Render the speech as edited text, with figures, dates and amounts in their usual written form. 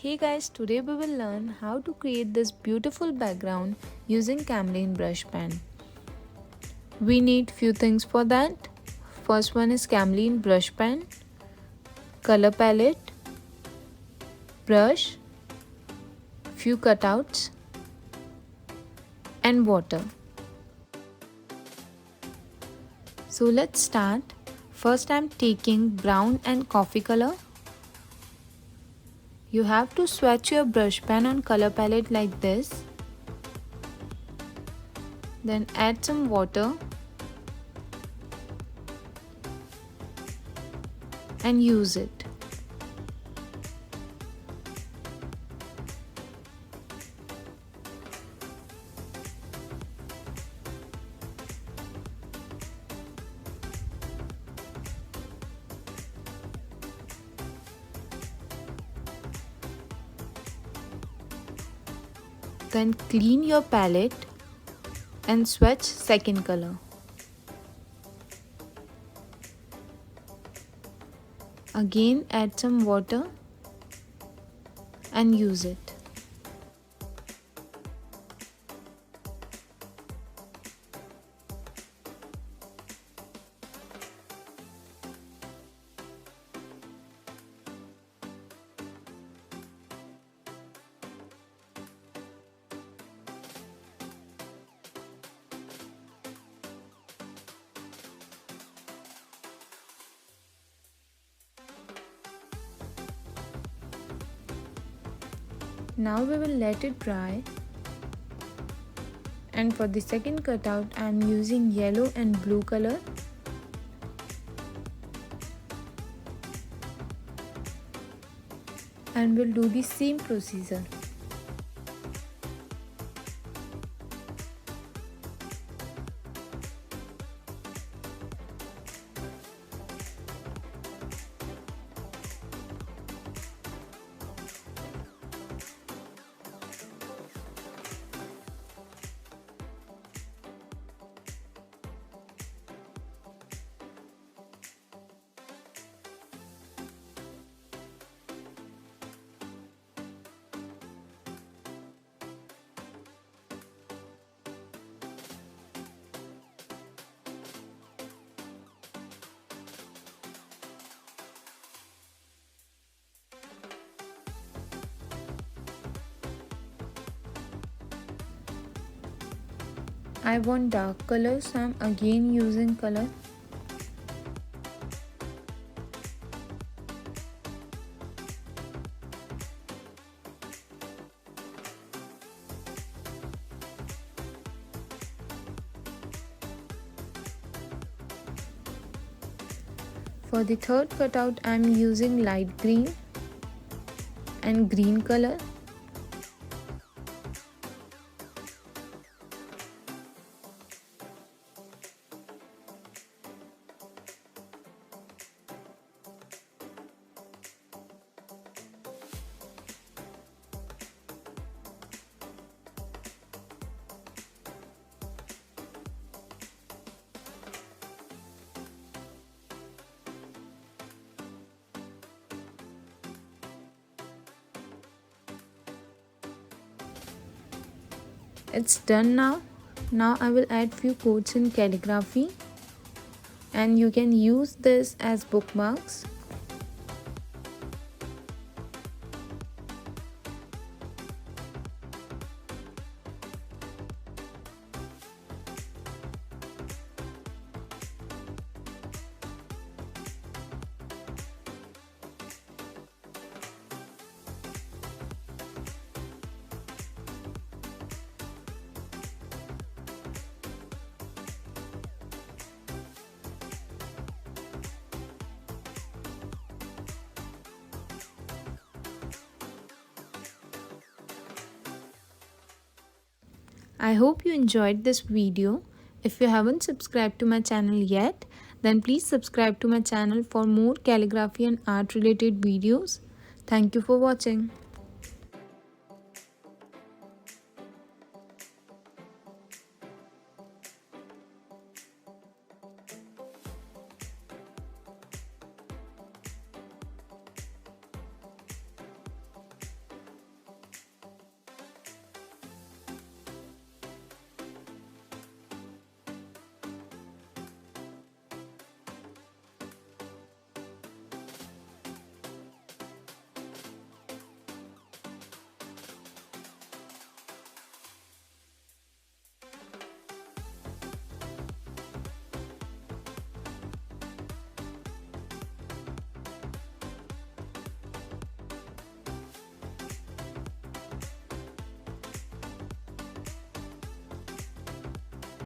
Hey guys, today we will learn how to create this beautiful background using Camlin Brush Pen. We need few things for that. First one is Camlin Brush Pen, color palette, brush, few cutouts and water. So let's start. First I'm taking brown and coffee color. You have to swatch your brush pen on color palette like this. Then add some water and use it. Then clean your palette and swatch second color. Again add some water and use it. Now we will let it dry, and for the second cutout I am using yellow and blue color. And we'll do the same procedure. I want dark color, so I'm again using color. For the third cutout, I'm using light green and green color. It's done now. Now I will add few quotes in calligraphy, and you can use this as bookmarks. I hope you enjoyed this video. If you haven't subscribed to my channel yet, then please subscribe to my channel for more calligraphy and art related videos. Thank you for watching.